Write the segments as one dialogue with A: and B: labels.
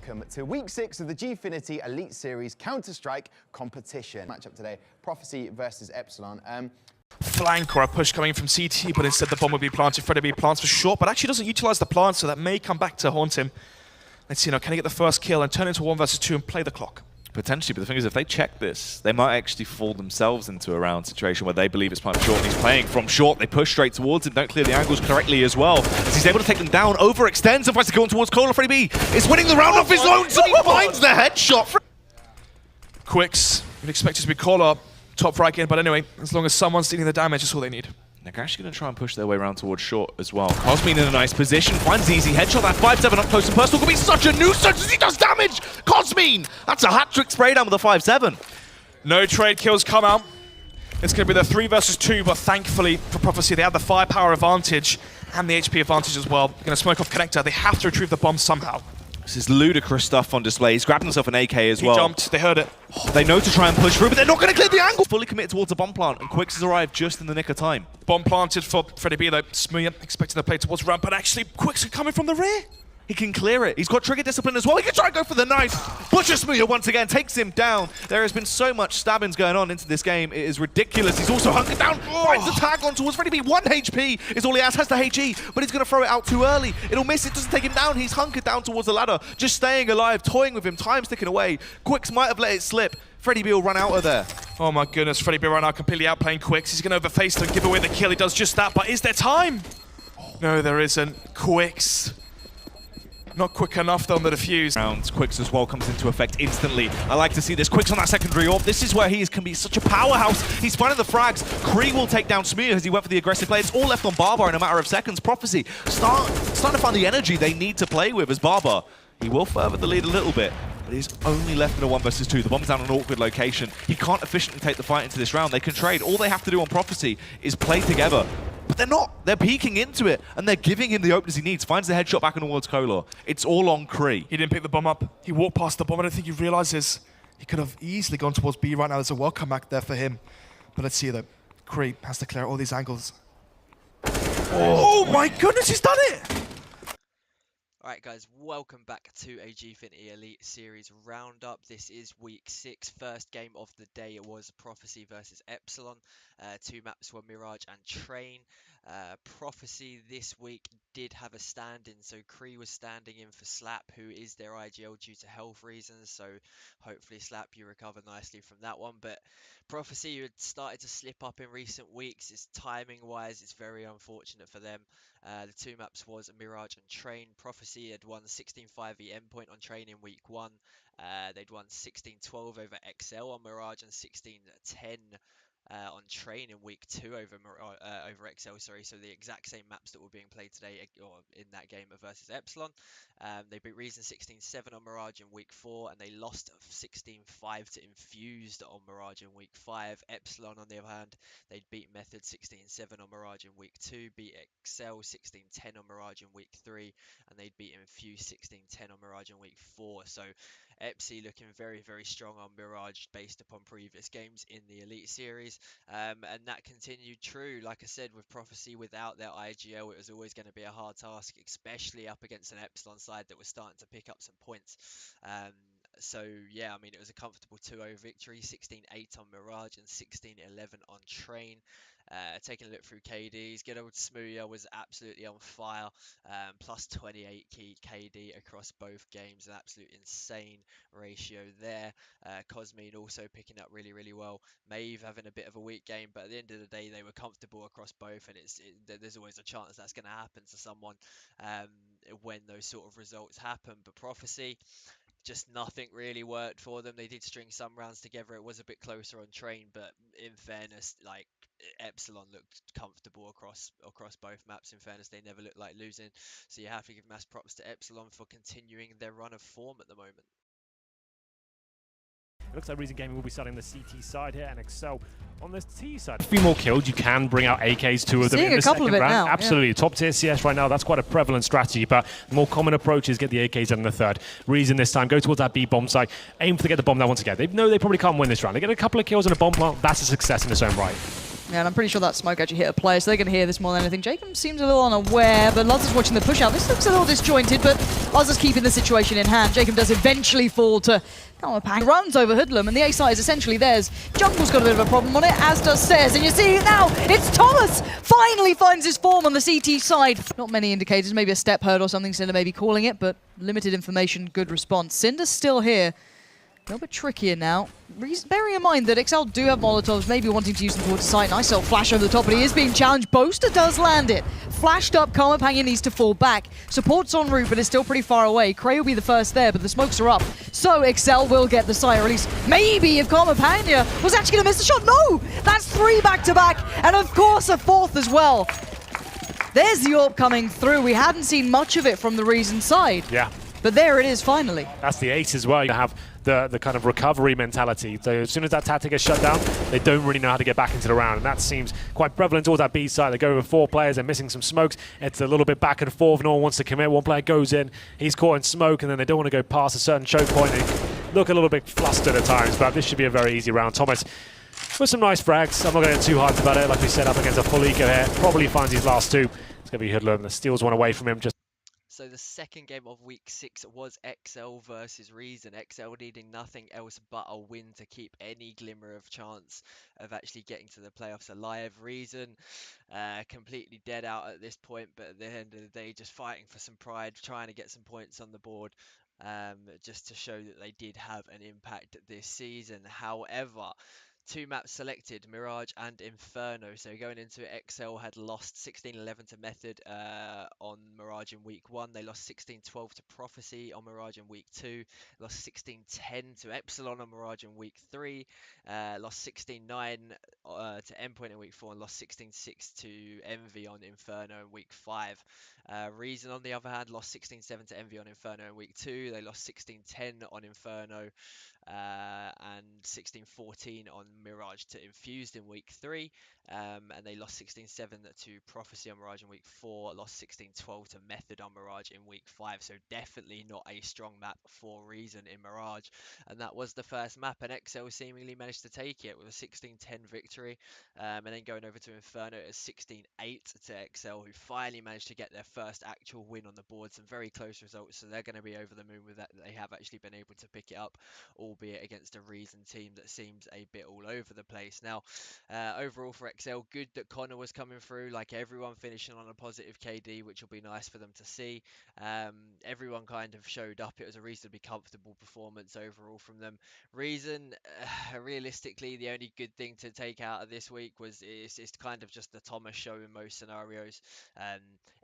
A: welcome to week 6 of the Gfinity Elite Series Counter-Strike competition. Matchup today, Prophecy versus Epsilon.
B: Flank or a push coming from CT, but instead the bomb will be planted. Freddy plants for short, but actually doesn't utilize the plant, so that may come back to haunt him. Let's see, can he get the first kill and turn into 1 versus 2 and play the clock?
C: Potentially, but the thing is, if they check this, they might actually fall themselves into a round situation where they believe it's playing short and he's playing from short. They push straight towards him, don't clear the angles correctly as well. As he's able to take them down, overextends and tries to go on towards Cola. Freddy B is winning the round off his own, so he finds the headshot.
B: Quicks, you'd expect it to be Cola top right again, but anyway, as long as someone's dealing the damage, that's all they need.
C: They're actually going to try and push their way around towards short as well. Cosmin in a nice position, finds the easy headshot. That 5-7 up close and personal could be such a nuisance as he does damage! Cosmin! That's a hat-trick spray down with a 5-7.
B: No trade kills come out. It's going to be the 3 versus 2, but thankfully for Prophecy, they have the firepower advantage and the HP advantage as well. Going to smoke off connector. They have to retrieve the bomb somehow.
C: This is ludicrous stuff on display. He's grabbing himself an AK as well.
B: He jumped, they heard it.
C: Oh, they know to try and push through, but they're not going to clear the angle. Fully committed towards a bomb plant, and Quicks has arrived just in the nick of time.
B: Bomb planted for Freddy B though. Smooya expecting the play towards ramp, but actually Quicks are coming from the rear.
C: He can clear it. He's got trigger discipline as well. He can try and go for the knife. Butcher Smooya once again takes him down. There has been so much stabbings going on into this game. It is ridiculous. He's also hunkered down. Finds the tag on towards Freddy B. 1 HP is all he has the HE, but he's going to throw it out too early. It'll miss. It doesn't take him down. He's hunkered down towards the ladder, just staying alive, toying with him. Time's ticking away. Quicks might have let it slip. Freddy B will run out of there.
B: Oh my goodness, Freddy B right now completely outplaying Quicks. He's going to overface and give away the kill. He does just that, but is there time? No, there isn't. Quicks. Not quick enough though on the defuse.
C: Rounds, Quicks as well comes into effect instantly. I like to see this. Quicks on that secondary orb. This is where he can be such a powerhouse. He's finding the frags. Kree will take down Smooya as he went for the aggressive play. It's all left on Barbar in a matter of seconds. Prophecy starting to find the energy they need to play with as Barbar. He will further the lead a little bit, but he's only left in a 1 versus 2. The bomb's down an awkward location. He can't efficiently take the fight into this round. They can trade. All they have to do on Prophecy is play together. But they're not. They're peeking into it, and they're giving him the openers he needs. Finds the headshot back towards Kolar. It's all on Kree.
B: He didn't pick the bomb up. He walked past the bomb. I don't think he realizes he could have easily gone towards B right now. There's a welcome back there for him. But let's see though. Kree has to clear all these angles. Oh my goodness, he's done it!
D: Alright guys, welcome back to a Gfinity Elite Series Roundup. This is week 6, first game of the day. It was Prophecy versus Epsilon. 2 maps were Mirage and Train. Prophecy this week did have a stand-in, so Kree was standing in for Slap, who is their IGL due to health reasons, so hopefully Slap you recover nicely from that one. But Prophecy, you had started to slip up in recent weeks. It's timing-wise, it's very unfortunate for them. The 2 maps was Mirage and Train. Prophecy had won 16-5 Endpoint on Train in week 1. They'd won 16-12 over XL on Mirage and 16-10 on Train in week 2 over XL, sorry. So the exact same maps that were being played today or in that game versus Epsilon. They beat Reason 16-7 on Mirage in week 4, and they lost 16-5 to Infused on Mirage in week 5. Epsilon, on the other hand, they'd beat Method 16-7 on Mirage in week 2, beat XL 16-10 on Mirage in week 3, and they'd beat Infused 16-10 on Mirage in week 4. So Epsi looking very, very strong on Mirage based upon previous games in the Elite Series, and that continued true. Like I said, with Prophecy, without their IGL, it was always going to be a hard task, especially up against an Epsilon side that was starting to pick up some points. So yeah, I mean, it was a comfortable 2-0 victory, 16-8 on Mirage and 16-11 on Train. Taking a look through KDs, good old Smooya was absolutely on fire, plus 28 KD across both games, an absolute insane ratio there. Cosmin also picking up really, really well. Maeve having a bit of a weak game, but at the end of the day, they were comfortable across both, and there's always a chance that's going to happen to someone when those sort of results happen. But Prophecy, just nothing really worked for them. They did string some rounds together. It was a bit closer on Train, but in fairness, like Epsilon looked comfortable across both maps. In fairness, they never looked like losing. So you have to give mass props to Epsilon for continuing their run of form at the moment.
E: It looks like Reason Gaming will be starting the CT side here, and Excel on the T side. A few more kills, you can bring out AKs, 2 of them in the second round. Now, absolutely, top tier CS right now, that's quite a prevalent strategy, but the more common approach is get the AKs in the third. Reason this time, go towards that B bomb site, aim to get the bomb down once again. They know they probably can't win this round. They get a couple of kills on a bomb plant, that's a success in its own right.
F: Yeah, and I'm pretty sure that smoke actually hit a player, so they're going to hear this more than anything. Jacob seems a little unaware, but Luz is watching the push out. This looks a little disjointed, but Luz is keeping the situation in hand. Jacob does eventually fall to Pang, runs over Hoodlum, and the A site is essentially theirs. Jungle's got a bit of a problem on it, as does Stairs, and you see it now, it's Thomas! Finally finds his form on the CT side. Not many indicators, maybe a step hurt or something, Cinder may be calling it, but limited information, good response. Cinder's still here. A little bit trickier now. Bearing in mind that XL do have Molotovs, maybe wanting to use them towards the site. Nice little flash over the top, but he is being challenged. Boaster does land it. Flashed up, Karma Panya needs to fall back. Support's en route, but is still pretty far away. Cray will be the first there, but the smokes are up. So XL will get the site, or at least maybe if Karma Panya was actually going to miss the shot. No! That's 3 back-to-back, and of course a 4th as well. There's the AWP coming through. We hadn't seen much of it from the Reason side.
E: Yeah.
F: But there it is, finally.
E: That's the ace as well. You have the kind of recovery mentality. So as soon as that tactic is shut down, they don't really know how to get back into the round. And that seems quite prevalent towards that B side. They go with 4 players, they're missing some smokes. It's a little bit back and forth. No one wants to commit. One player goes in, he's caught in smoke, and then they don't want to go past a certain choke point. They look a little bit flustered at times, but this should be a very easy round. Thomas with some nice frags. I'm not going to get too hard about it. Like we said, up against a full eco here. Probably finds his last 2. It's going to be Hoodlum. The steals one away from him.
D: So the second game of week 6 was XL versus Reason. XL needing nothing else but a win to keep any glimmer of chance of actually getting to the playoffs alive. Reason completely dead out at this point, but at the end of the day just fighting for some pride, trying to get some points on the board, just to show that they did have an impact this season. However, 2 maps selected, Mirage and Inferno. So going into it, XL had lost 16-11 to Method on Mirage in week 1. They lost 16-12 to Prophecy on Mirage in week 2. Lost 16-10 to Epsilon on Mirage in week 3. Lost 16-9 to Endpoint in week 4, and lost 16-6 to Envy on Inferno in week 5. Reason, on the other hand, lost 16-7 to Envy on Inferno in week 2. They lost 16-10 on Inferno and 16-14 on Mirage to Infused in week 3, and they lost 16-7 to Prophecy on Mirage in week 4, lost 16-12 to Method on Mirage in week 5, so definitely not a strong map for Reason in Mirage, and that was the first map, and XL seemingly managed to take it with a 16-10 victory, and then going over to Inferno at 16-8 to XL, who finally managed to get their first actual win on the board. Some very close results, so they're going to be over the moon with that they have actually been able to pick it up, albeit against a Reason team that seems a bit all over the place. Now, overall for XL, good that Connor was coming through, like everyone finishing on a positive KD, which will be nice for them to see. Everyone kind of showed up. It was a reasonably comfortable performance overall from them. Reason, realistically, the only good thing to take out of this week was it's kind of just the Thomas show in most scenarios.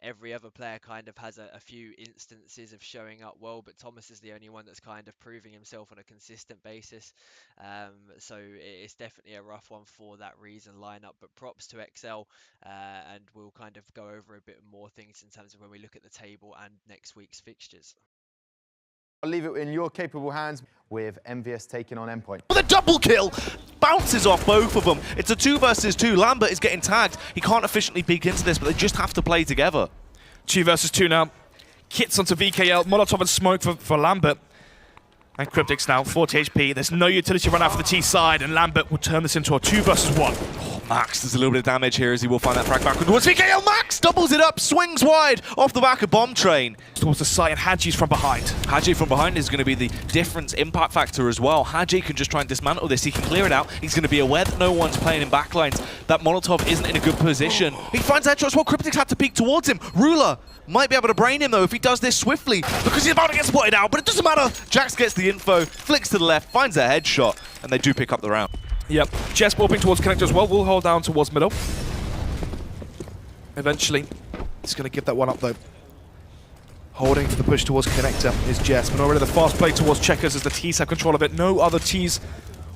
D: Every other player kind of has a few instances of showing up well, but Thomas is the only one that's kind of proving himself on a consistent basis. So it's definitely a rough one for that Reason lineup, but props to XL, and we'll kind of go over a bit more things in terms of when we look at the table and next week's fixtures.
A: I'll leave it in your capable hands with EnVyUs taking on Endpoint.
C: The double kill bounces off both of them. It's a 2 versus 2. Lambert is getting tagged. He can't efficiently peek into this, but they just have to play together.
B: 2 versus 2 now. Kits onto VKL. Molotov and smoke for Lambert. And Cryptic's now 40 HP. There's no utility run out for the T side, and Lambert will turn this into a 2 versus 1.
C: Oh, Max does a little bit of damage here as he will find that frag back towards VKL. Max doubles it up, swings wide off the back of Bomb Train.
B: Towards the site, and Haji's from behind.
C: Haji from behind is going to be the difference impact factor as well. Haji can just try and dismantle this. He can clear it out. He's going to be aware that no one's playing in backlines. That Molotov isn't in a good position. He finds that shot as well. Cryptic's had to peek towards him. Ruler might be able to brain him though if he does this swiftly, because he's about to get spotted out, but it doesn't matter. Jax gets the info, flicks to the left, finds a headshot, and they do pick up the round.
B: Yep, Jess warping towards connector as well. We'll hold down towards middle. Eventually, he's going to give that one up though. Holding for the push towards connector is Jess, but already the fast play towards Checkers as the T's have control of it. No other T's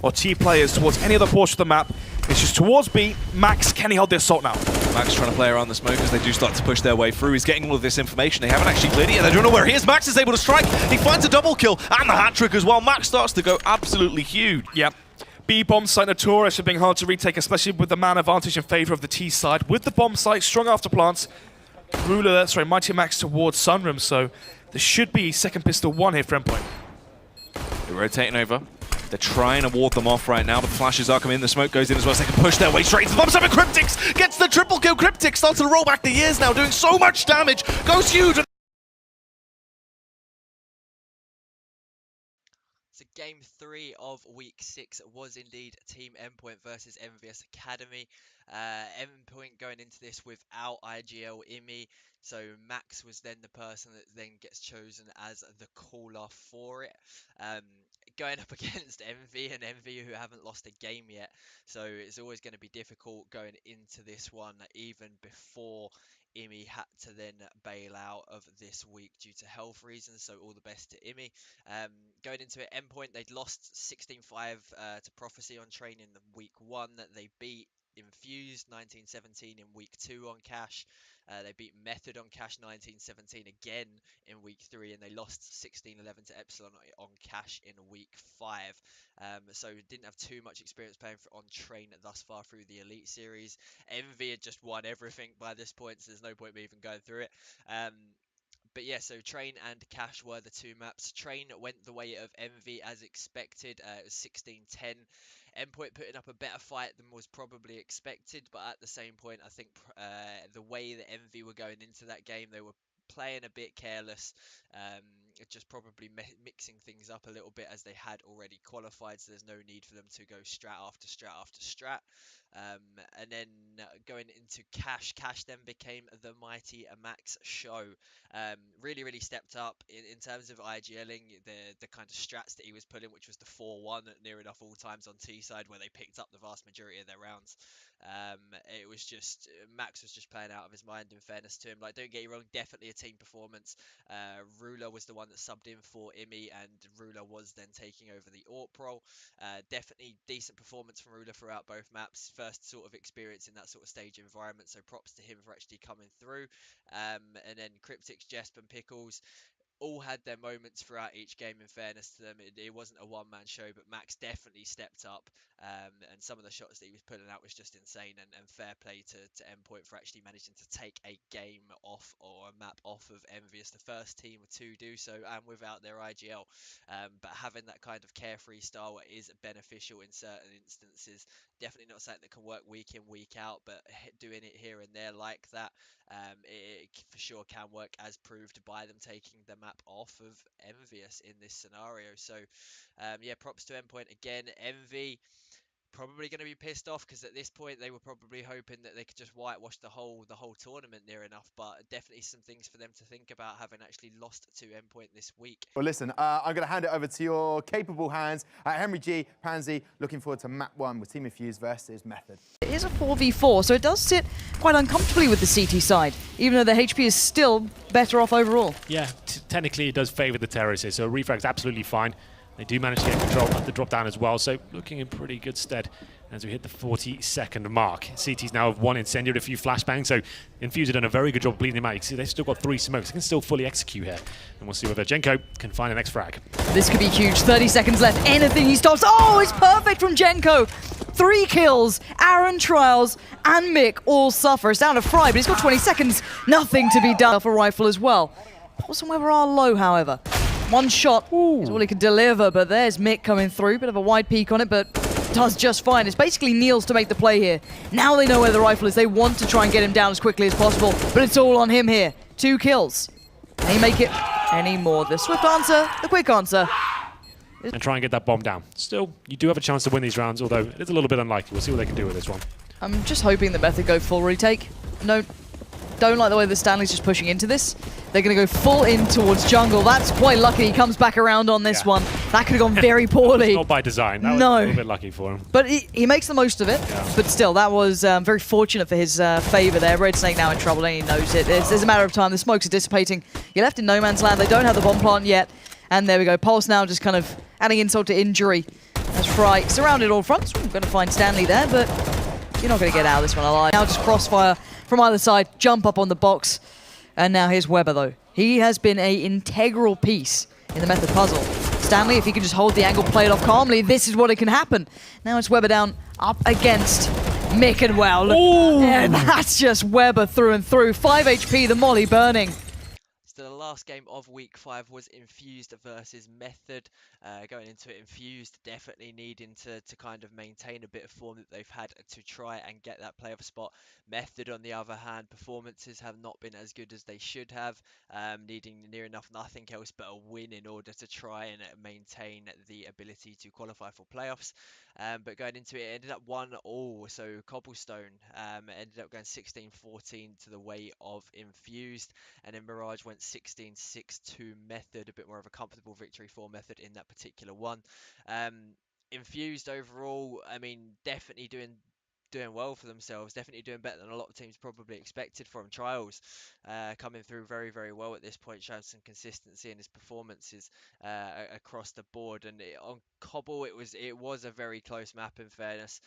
B: or T players towards any other portion of the map. It's just towards B. Max, can he hold the assault now?
C: Max trying to play around the smoke as they do start to push their way through. He's getting all of this information. They haven't actually cleared it yet. They don't know where he is. Max is able to strike. He finds a double kill and the hat-trick as well. Max starts to go absolutely huge.
B: Yep. B bomb site notorious for being hard to retake, especially with the man advantage in favor of the T side. With the bomb site, strong after plants. Ruler, sorry, Mighty Max towards Sunroom, so there should be second pistol 1 here for Endpoint.
C: They're rotating over. They're trying to ward them off right now, but the flashes are coming in. The smoke goes in as well, so they can push their way straight to the bomb. So Cryptix gets the triple kill. Cryptix starts to roll back the years now, doing so much damage. Goes huge.
D: So game 3 of week 6 was indeed Team Endpoint versus EnVyUs Academy. Endpoint going into this without IGL Imi, so Max was then the person that then gets chosen as the caller for it. Going up against Envy, and Envy who haven't lost a game yet, so it's always going to be difficult going into this one, even before Imi had to then bail out of this week due to health reasons, so all the best to Imi. Going into it, Endpoint, they'd lost 16-5 to Prophecy on Train in week 1. They beat Infused 19-17 in week 2 on Cash. They beat Method on Cash 19-17 again in week 3, and they lost 16-11 to Epsilon on Cash in week 5. So didn't have too much experience playing on Train thus far through the Elite Series. Envy had just won everything by this point, so there's no point me even going through it. But yeah, so Train and Cash were the two maps. Train went the way of Envy as expected. It was 16-10. Endpoint putting up a better fight than was probably expected, but at the same point, I think the way that Envy were going into that game, they were playing a bit careless, just probably mixing things up a little bit as they had already qualified, so there's no need for them to go strat after strat after strat. And then going into Cash then became the mighty Max show. Really stepped up in terms of IGLing, the kind of strats that he was pulling, which was the 4-1 near enough all times on T side, where they picked up the vast majority of their rounds. It was just, Max was just playing out of his mind, in fairness to him. Like, don't get you wrong, definitely a team performance. Ruler was the one that subbed in for Imi, and Ruler was then taking over the AWP role. Definitely decent performance from Ruler throughout both maps. First sort of experience in that sort of stage environment, so props to him for actually coming through. And then Cryptix, Jesp and Pickles all had their moments throughout each game, in fairness to them. It wasn't a one-man show, but Max definitely stepped up, and some of the shots that he was putting out was just insane, and fair play to Endpoint for actually managing to take a game off, or a map off of EnVyUs, the first team to do so, and without their IGL. But having that kind of carefree style is beneficial in certain instances. Definitely not something that can work week in, week out, but doing it here and there like that, it for sure can work, as proved by them taking the map off of EnVyUs in this scenario. So yeah, props to Endpoint again. Envy probably going to be pissed off, because at this point they were probably hoping that they could just whitewash the whole tournament near enough, but definitely some things for them to think about, having actually lost to Endpoint this week.
A: Well, listen, I'm going to hand it over to your capable hands. Henry G, Pansy, looking forward to map 1 with Team Infused versus Method.
F: It is a 4v4, so it does sit quite uncomfortably with the CT side, even though the HP is still better off overall.
E: Yeah, technically it does favour the terraces, so refrag's absolutely fine. They do manage to get control of the drop down as well, so looking in pretty good stead as we hit the 40-second mark. CT's now have 1 incendiary, a few flashbangs, so Infused have done a very good job bleeding them out. You can see they've still got 3 smokes. They can still fully execute here, and we'll see whether Jenko can find the next frag.
F: This could be huge. 30 seconds left. Anything he stops. Oh, it's perfect from Jenko. 3 kills. Aaron, Trials, and Mick all suffer. It's down to Fry, but he's got 20 seconds. Nothing to be done for rifle as well. Pulse and Weber are low, however. 1 shot is all he can deliver, but there's Mick coming through. Bit of a wide peak on it, but does just fine. It's basically Niels to make the play here. Now they know where the rifle is. They want to try and get him down as quickly as possible, but it's all on him here. 2 kills. Can he make it any more? The swift answer, the quick answer.
E: And try and get that bomb down. Still, you do have a chance to win these rounds, although it's a little bit unlikely. We'll see what they can do with this one.
F: I'm just hoping that Method go full retake. No, don't like the way that Stanley's just pushing into this. They're going to go full in towards jungle. That's quite lucky. He comes back around on this one. That could have gone very poorly.
E: Not by design. That was a little bit lucky for him.
F: But he makes the most of it. Yeah. But still, that was very fortunate for his favour there. Red Snake now in trouble, and he knows it. It's a matter of time. The smokes are dissipating. You're left in no man's land. They don't have the bomb plant yet. And there we go. Pulse now just kind of adding insult to injury. As Fry surrounded all fronts. We're going to find Stanley there, but you're not going to get out of this one alive. Now just crossfire from either side, jump up on the box. And now here's Weber, though. He has been an integral piece in the Method puzzle. Stanley, if he can just hold the angle, play it off calmly, this is what it can happen. Now it's Weber down up against Mick, and well, and that's just Weber through and through. 5 HP, the molly burning.
D: So the last game of week 5 was Infused versus Method. Going into it, Infused definitely needing to kind of maintain a bit of form that they've had to try and get that playoff spot. Method, on the other hand, performances have not been as good as they should have, needing near enough nothing else but a win in order to try and maintain the ability to qualify for playoffs. But going into it, it ended up 1-1, so Cobblestone ended up going 16-14 to the way of Infused, and then Mirage went 16-6 to Method, a bit more of a comfortable victory for Method in that particular one. Infused overall, I mean, definitely doing well for themselves, definitely doing better than a lot of teams probably expected from Trials, coming through very, very well at this point, showing some consistency in his performances across the board. And on Cobble, it was a very close map, in fairness.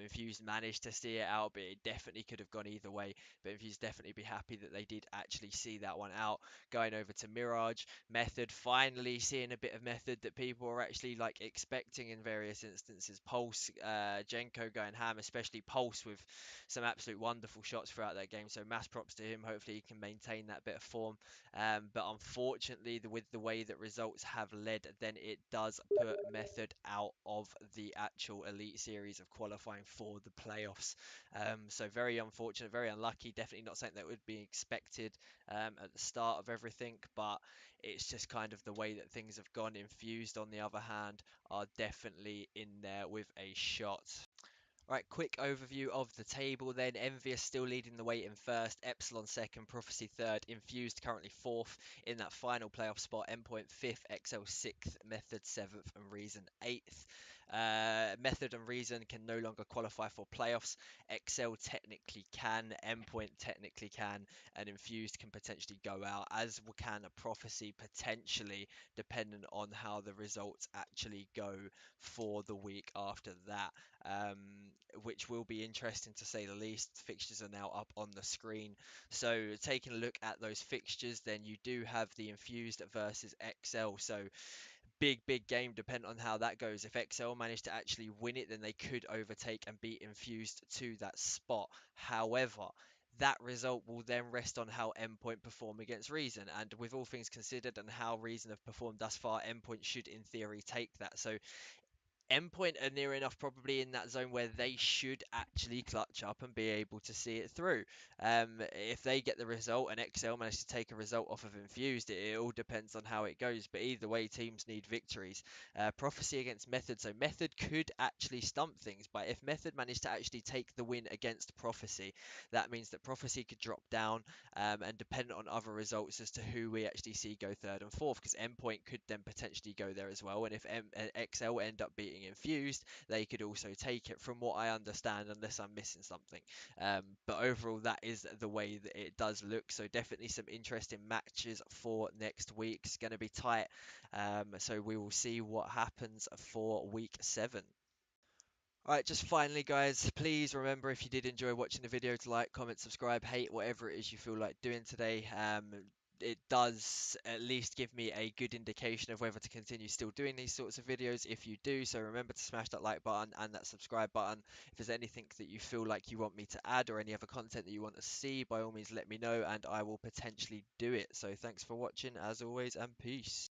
D: Infused managed to see it out, but it definitely could have gone either way. But Infused definitely be happy that they did actually see that one out. Going over to Mirage, Method finally seeing a bit of Method that people are actually like expecting in various instances. Pulse, Jenko going ham, especially Pulse with some absolute wonderful shots throughout that game. So mass props to him. Hopefully he can maintain that bit of form. But unfortunately, with the way that results have led, then it does put Method out of the actual Elite Series of qualifying for the playoffs. So very unfortunate, very unlucky. Definitely not something that would be expected at the start of everything, but it's just kind of the way that things have gone. Infused, on the other hand, are definitely in there with a shot. Right, quick overview of the table then. EnVyUs still leading the way in first, Epsilon second, Prophecy third, Infused currently fourth in that final playoff spot, Endpoint fifth, XL sixth, Method seventh, and Reason eighth. Method and Reason can no longer qualify for playoffs. XL technically can, Endpoint technically can, and Infused can potentially go out, as can a Prophecy potentially, depending on how the results actually go for the week after that. Which will be interesting to say the least. Fixtures are now up on the screen. So taking a look at those fixtures, then you do have the Infused versus XL. So big game, depending on how that goes. If XL manage to actually win it, then they could overtake and beat Infused to that spot. However, that result will then rest on how Endpoint perform against Reason. And with all things considered and how Reason have performed thus far, Endpoint should in theory take that. So Endpoint are near enough probably in that zone where they should actually clutch up and be able to see it through. If they get the result and XL manage to take a result off of Infused, it all depends on how it goes. But either way, teams need victories. Prophecy against Method. So Method could actually stump things, but if Method managed to actually take the win against Prophecy, that means that Prophecy could drop down and depend on other results as to who we actually see go third and fourth, because Endpoint could then potentially go there as well. And if XL end up beating Infused, they could also take it, from what I understand, unless I'm missing something. But overall, that is the way that it does look. So definitely some interesting matches for next week. It's going to be tight. So we will see what happens for week 7. Alright, just finally guys, please remember, if you did enjoy watching the video, to like, comment, subscribe, hate, whatever it is you feel like doing today. It does at least give me a good indication of whether to continue still doing these sorts of videos if you do. So remember to smash that like button and that subscribe button. If there's anything that you feel like you want me to add or any other content that you want to see, by all means let me know and I will potentially do it. So thanks for watching as always, and peace.